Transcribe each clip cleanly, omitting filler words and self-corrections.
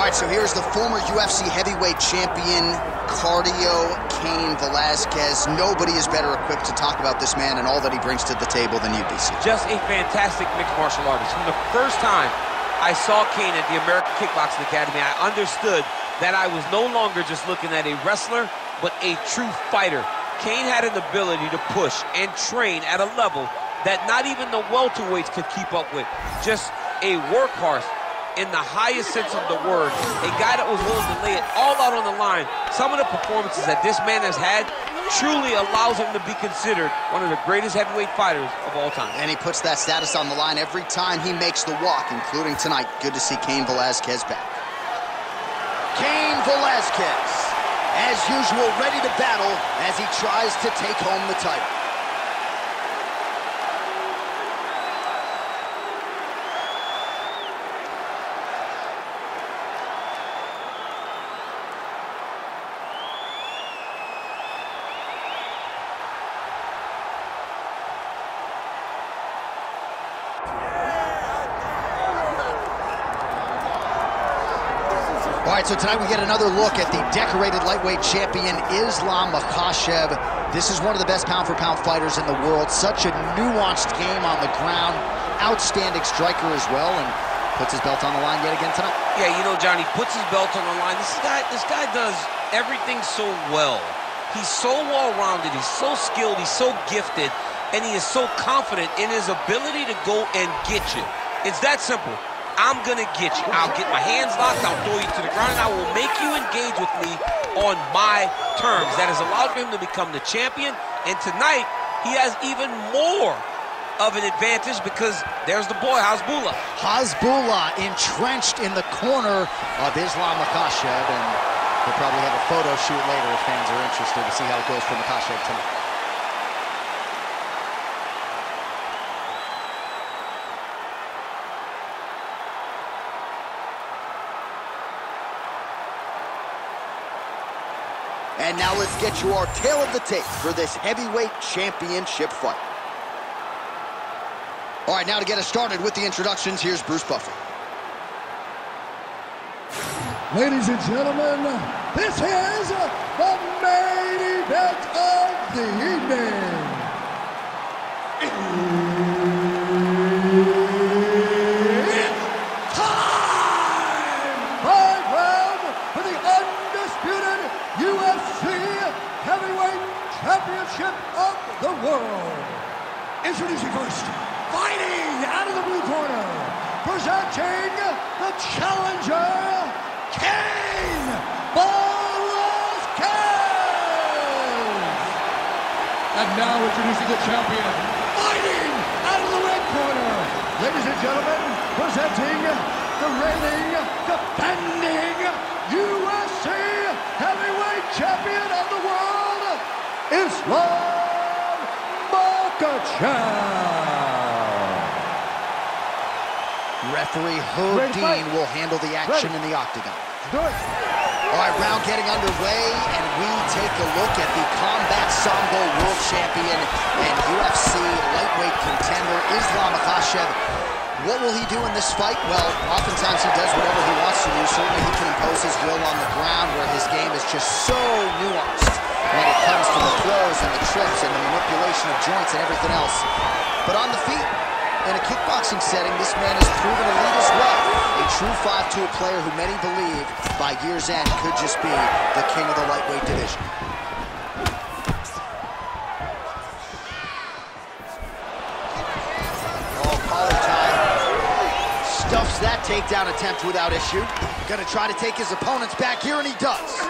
All right, so here's the former UFC heavyweight champion, cardio, Cain Velasquez. Nobody is better equipped to talk about this man and all that he brings to the table than you, DC. Just a fantastic mixed martial artist. From the first time I saw Cain at the American Kickboxing Academy, I understood that I was no longer just looking at a wrestler, but a true fighter. Cain had an ability to push and train at a level that not even the welterweights could keep up with. Just a workhorse in the highest sense of the word, a guy that was willing to lay it all out on the line. Some of the performances that this man has had truly allows him to be considered one of the greatest heavyweight fighters of all time. And he puts that status on the line every time he makes the walk, including tonight. Good to see Cain Velasquez back. Cain Velasquez, as usual, ready to battle as he tries to take home the title. All right, so tonight we get another look at the decorated lightweight champion, Islam Makhachev. This is one of the best pound-for-pound fighters in the world. Such a nuanced game on the ground. Outstanding striker as well, and puts his belt on the line yet again tonight. Yeah, you know, Johnny, puts his belt on the line. This guy does everything so well. He's so well-rounded. He's so skilled. He's so gifted, and he is so confident in his ability to go and get you. It's that simple. I'm gonna get you. I'll get my hands locked, I'll throw you to the ground, and I will make you engage with me on my terms. That has allowed him to become the champion, and tonight, he has even more of an advantage because there's the boy, Hasbullah. Hasbullah entrenched in the corner of Islam Makhachev, and we'll probably have a photo shoot later if fans are interested to see how it goes for Makhachev tonight. And now let's get you our tale of the tape for this heavyweight championship fight. All right, now to get us started with the introductions, here's Bruce Buffer. Ladies and gentlemen, this is the main event of the evening. It's time! 5 rounds for the undisputed UFC Heavyweight Championship of the world. Introducing first, fighting out of the blue corner, presenting the challenger, Cain Velasquez. And now introducing the champion, fighting out of the red corner, ladies and gentlemen, presenting the reigning, defending UFC Heavyweight Champion of the world, Islam Makhachev. Referee Herb Dean will handle the action in the octagon. All right, round getting underway, and we take a look at the Combat Sambo World Champion and UFC lightweight contender, Islam Makhachev. What will he do in this fight? Well, oftentimes he does whatever he wants to do. Certainly he can impose his will on the ground, where his game is just so nuanced when it comes to the throws and the trips and the manipulation of joints and everything else. But on the feet, in a kickboxing setting, this man has proven elite as well. A true 5-tool player who many believe, by year's end, could just be the king of the lightweight division. Oh, collar tie. Stuffs that takedown attempt without issue. Gonna try to take his opponents back here, and he does.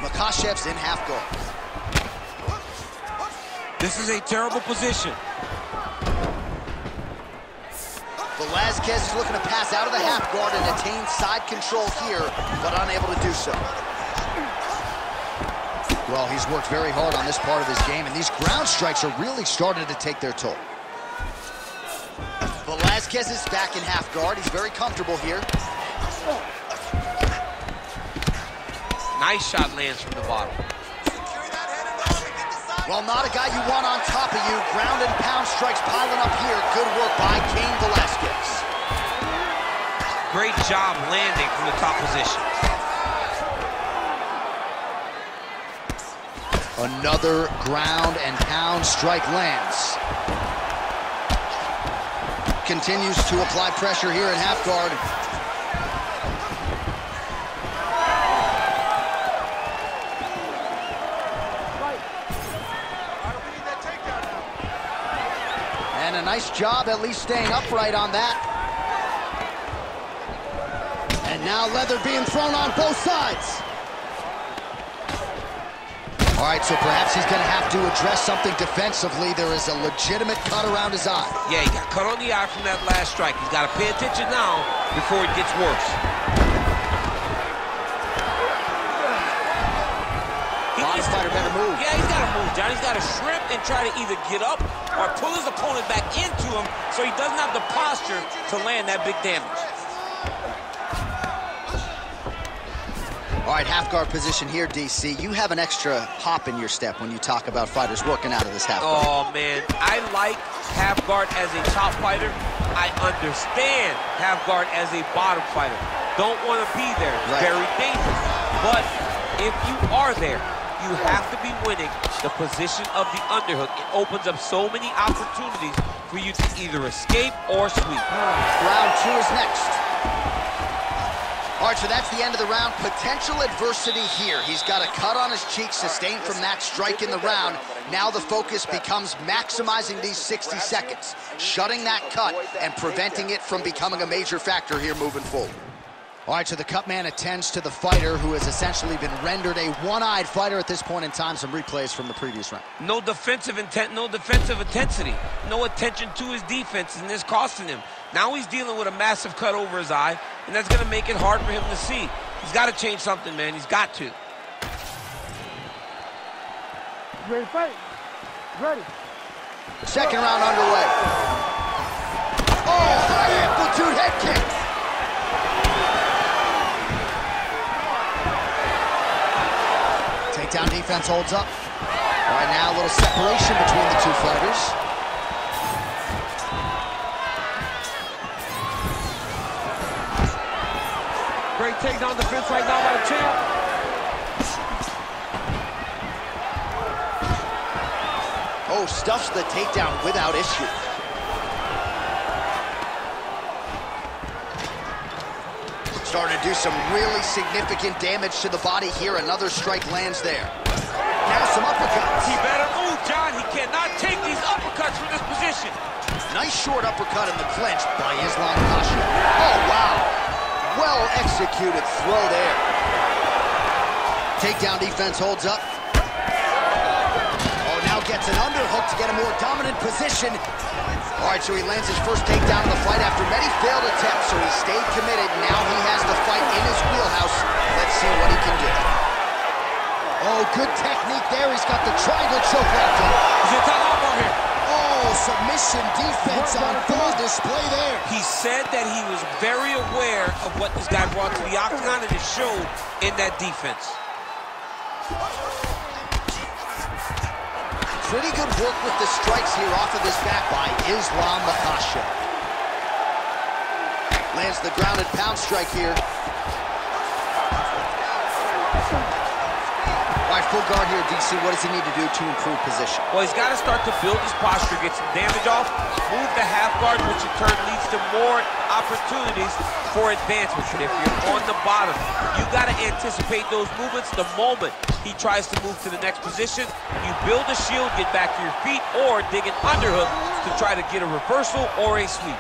Makhachev's in half guard. This is a terrible position. Velasquez is looking to pass out of the half guard and attain side control here, but unable to do so. Well, he's worked very hard on this part of his game, and these ground strikes are really starting to take their toll. Velasquez is back in half guard. He's very comfortable here. Nice shot lands from the bottom. Well, not a guy you want on top of you. Ground and pound strikes piling up here. Good work by Cain Velasquez. Great job landing from the top position. Another ground and pound strike lands. Continues to apply pressure here in half guard. And a nice job at least staying upright on that. And now leather being thrown on both sides. All right, so perhaps he's going to have to address something defensively. There is a legitimate cut around his eye. Yeah, he got cut on the eye from that last strike. He's got to pay attention now before it gets worse. Bottom fighter better move. Yeah, he's got to move, John. He's got to shrimp and try to either get up or pull his opponent back into him so he doesn't have the posture to land that big damage. All right, half guard position here, DC. You have an extra hop in your step when you talk about fighters working out of this half guard. Oh, man. I like half guard as a top fighter. I understand half guard as a bottom fighter. Don't want to be there. It's very dangerous. But if you are there, you have to be winning the position of the underhook. It opens up so many opportunities for you to either escape or sweep. Round 2 is next. All right, so that's the end of the round. Potential adversity here. He's got a cut on his cheek sustained from that strike in the round. Now the focus becomes maximizing these 60 seconds, shutting that cut and preventing it from becoming a major factor here moving forward. All right, so the cut man attends to the fighter who has essentially been rendered a one-eyed fighter at this point in time. Some replays from the previous round. No defensive intent, no defensive intensity, no attention to his defense, and this costing him. Now he's dealing with a massive cut over his eye, and that's going to make it hard for him to see. He's got to change something, man. He's got to. Ready to fight? Ready. Second round underway. Oh, high amplitude head kick. Takedown defense holds up. All right, now a little separation between the two fighters. Great takedown defense right now by the champ. Oh, stuffs the takedown without issue. Starting to do some really significant damage to the body here. Another strike lands there. Now some uppercuts. He better move, John. He cannot take these uppercuts from this position. Nice short uppercut in the clinch by Makhachev. Oh, wow. Well-executed throw there. Takedown defense holds up. Oh, now gets an underhook to get a more dominant position. All right, so he lands his first takedown in the fight after many failed attempts, so he stayed committed. Now he has the fight in his wheelhouse. Let's see what he can do. Oh, good technique there. He's got the triangle choke locked in. He's in top armbar here. Oh, submission defense on full display there. He said that he was very aware of what this guy brought to the octagon, and it showed in that defense. Pretty good work with the strikes here off of this back by Makhachev. Lands the grounded pound strike here. All right, full guard here, DC. What does he need to do to improve position? Well, he's got to start to build his posture, get some damage off, move the half guard, which in turn leads to more opportunities for advancement. But if you're on the bottom, you got to anticipate those movements the moment he tries to move to the next position. You build a shield, get back to your feet, or dig an underhook to try to get a reversal or a sweep.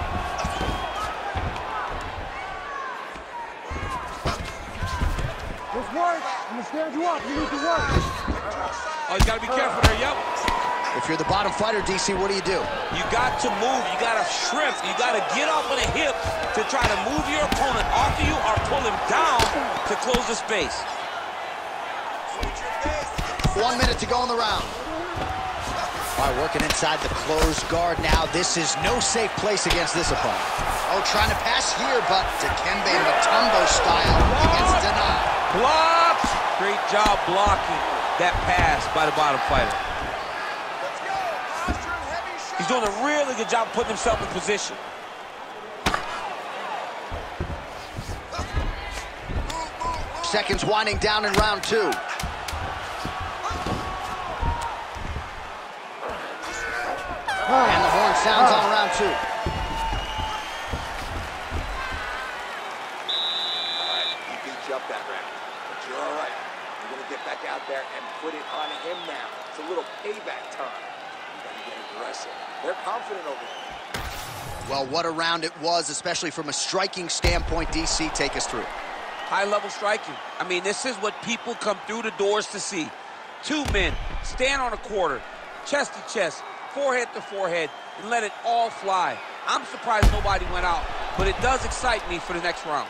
Let's work. I'm gonna stand you up. You need to work. Oh, you got to be careful there, yep. If you're the bottom fighter, DC, what do? You got to move. You got to shrimp. You got to get off of the hip to try to move your opponent off of you or pull him down to close the space. 1 minute to go in the round. All right, working inside the closed guard now. This is no safe place against this opponent. Oh, trying to pass here, but Dikembe Mutombo style, he gets denied. Blocked. Great job blocking that pass by the bottom fighter. He's doing a really good job putting himself in position. Seconds winding down in round 2. And the horn sounds on round 2. All right, he beat you up that round, but you're all right. You're gonna get back out there and put it on him now. It's a little payback time. You gotta get aggressive. They're confident over there. Well, what a round it was, especially from a striking standpoint. DC, take us through. High-level striking. I mean, this is what people come through the doors to see. Two men stand on a quarter, chest to chest, forehead to forehead, and let it all fly. I'm surprised nobody went out, but it does excite me for the next round.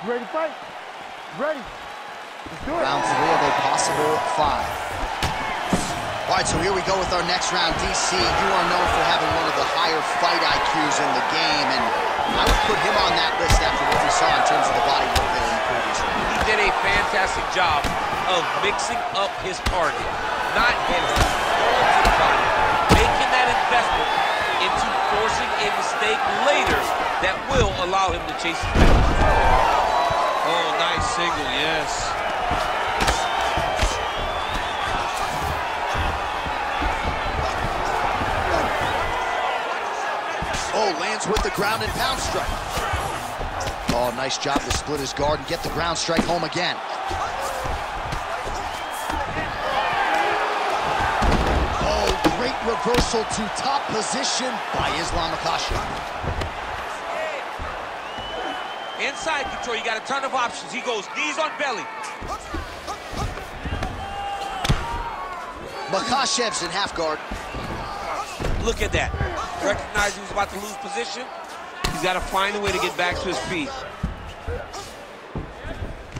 You ready to fight? Ready. Let's do it. Round 3 of a possible 5. All right, so here we go with our next round. DC, you are known for having one of the higher fight IQs in the game, and I would put him on that list after what we saw in terms of the body work there in the previous round. He did a fantastic job of mixing up his target, not hitting all to the body, making that investment into forcing a mistake later that will allow him to chase his back. Oh, nice single, yes. Oh, lands with the ground and pound strike. Oh, nice job to split his guard and get the ground strike home again. Oh, great reversal to top position by Makhachev. Inside control, you got a ton of options. He goes knees on belly. Makhachev's in half guard. Look at that. Recognized he was about to lose position. He's got to find a way to get back to his feet.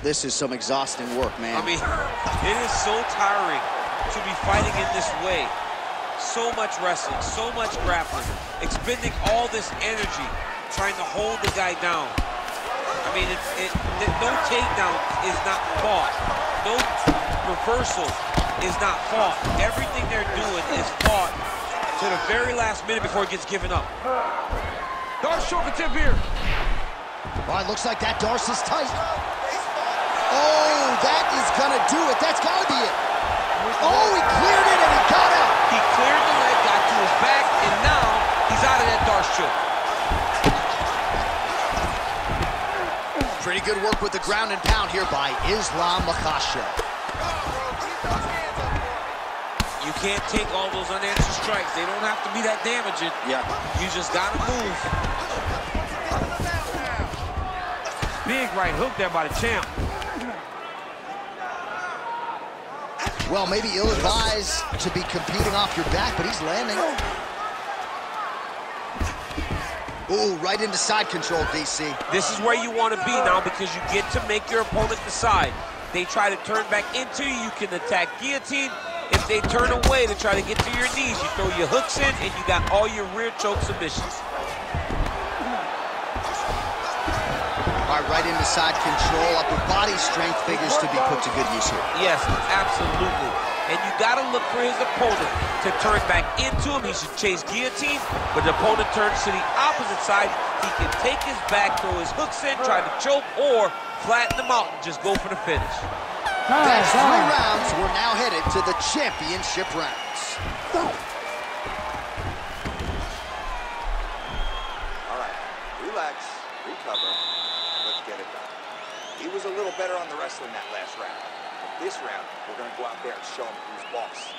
This is some exhausting work, man. I mean, it is so tiring to be fighting in this way. So much wrestling, so much grappling, expending all this energy trying to hold the guy down. I mean, no takedown is not fought. No reversal is not fought. Everything they're doing is fought to the very last minute before it gets given up. Darce choke tip here. All right, looks like that Darce is tight. Oh, that is gonna do it. That's gotta be it. Oh, he cleared it and he got out. He cleared the leg, got to his back, and now he's out of that Darce choke. Pretty good work with the ground and pound here by Makhachev. You can't take all those unanswered strikes. They don't have to be that damaging. Yeah. You just gotta move. Big right hook there by the champ. Well, maybe ill-advised to be competing off your back, but he's landing. Ooh, right into side control, DC. This is where you want to be now because you get to make your opponent decide. They try to turn back into you, you can attack guillotine. If they turn away to try to get to your knees, you throw your hooks in and you got all your rear choke submissions. All right, right into side control. Upper body strength figures to be put to good use here. Yes, absolutely. And you got to look for his opponent to turn back into him. He should chase guillotine, but the opponent turns to the opposite side. He can take his back, throw his hooks in, try to choke, or flatten him out and just go for the finish. That's 3 rounds. We're now headed to the championship rounds. All right, relax, recover, and let's get it done. He was a little better on the wrestling that last round. But this round, we're going to go out there and show him who's boss.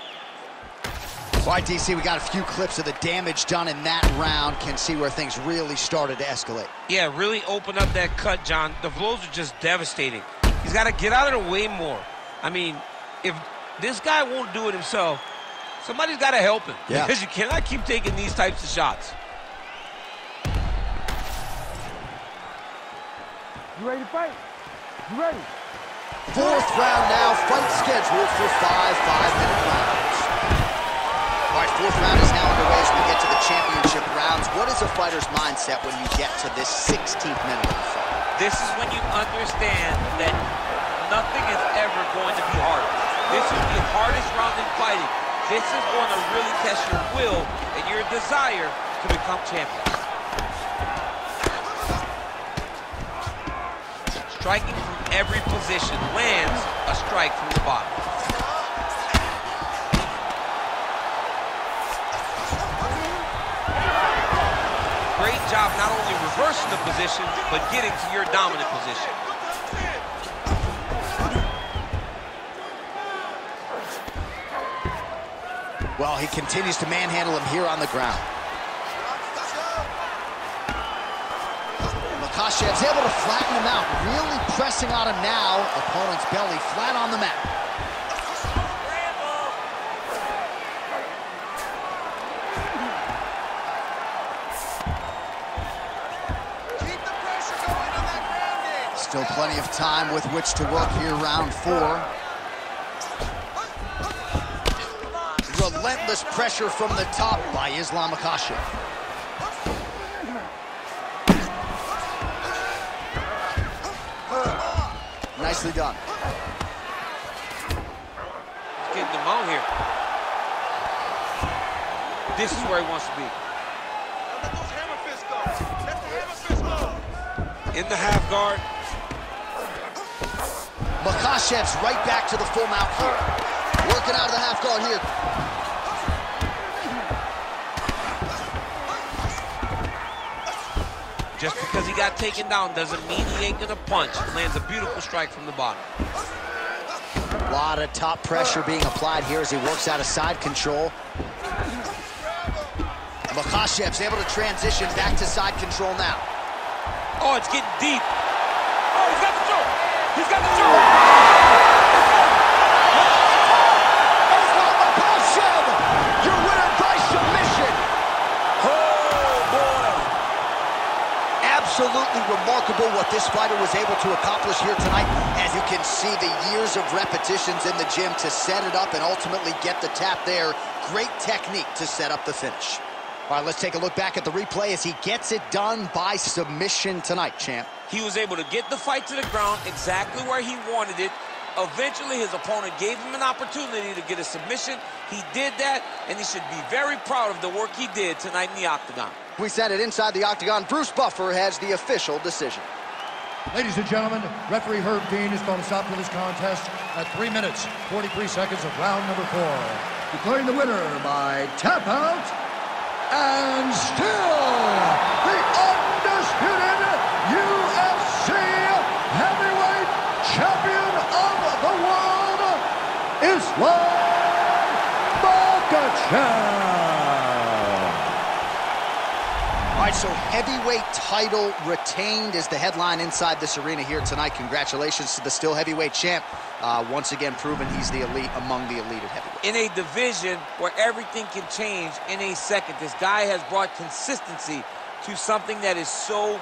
All right, DC, we got a few clips of the damage done in that round. Can see where things really started to escalate. Yeah, really open up that cut, John. The blows are just devastating. He's got to get out of the way more. I mean, if this guy won't do it himself, somebody's got to help him. Yeah. Because you cannot keep taking these types of shots. You ready to fight? You ready? 4th round now. Fight scheduled for 5 5-minute rounds. All right, 4th round is now underway as we get to the championship rounds. What is a fighter's mindset when you get to this 16th minute of the fight? This is when you understand that nothing is ever going to be harder. This is the hardest round in fighting. This is going to really test your will and your desire to become champion. Striking from every position, lands a strike from the bottom. Great job not only reversing the position, but getting to your dominant position. Well, he continues to manhandle him here on the ground. Makhachev's able to flatten him out, really pressing on him now. Opponent's belly flat on the mat. Keep the pressure going on that grounding. Still plenty of time with which to work here, round 4. Relentless pressure from the top by Islam Makhachev. Nicely done. He's getting them out here. This is where he wants to be. Let those hammer fists go. Let the hammer fists go. In the half guard. Makhachev's right back to the full mount here. Working out of the half guard here. Just because he got taken down doesn't mean he ain't gonna punch. Lands a beautiful strike from the bottom. A lot of top pressure being applied here as he works out of side control. Makhachev's able to transition back to side control now. Oh, it's getting deep. Oh, he's got the choke. He's got the choke. Makhachev, your winner by submission. Oh, boy. Absolutely remarkable what this fighter was able to accomplish here tonight. As you can see, the years of repetitions in the gym to set it up and ultimately get the tap there. Great technique to set up the finish. All right, let's take a look back at the replay as he gets it done by submission tonight, champ. He was able to get the fight to the ground exactly where he wanted it. Eventually, his opponent gave him an opportunity to get a submission. He did that, and he should be very proud of the work he did tonight in the octagon. We send it inside the octagon. Bruce Buffer has the official decision. Ladies and gentlemen, referee Herb Dean has called a stop to this contest at 3 minutes, 43 seconds of round number 4. Declaring the winner by tap out, and still the undisputed UFC heavyweight champion of the world, Islam Makhachev. All right, so heavyweight title retained is the headline inside this arena here tonight. Congratulations to the still heavyweight champ. Once again proven he's the elite among the elite at heavyweight. In a division where everything can change in a second, this guy has brought consistency to something that is so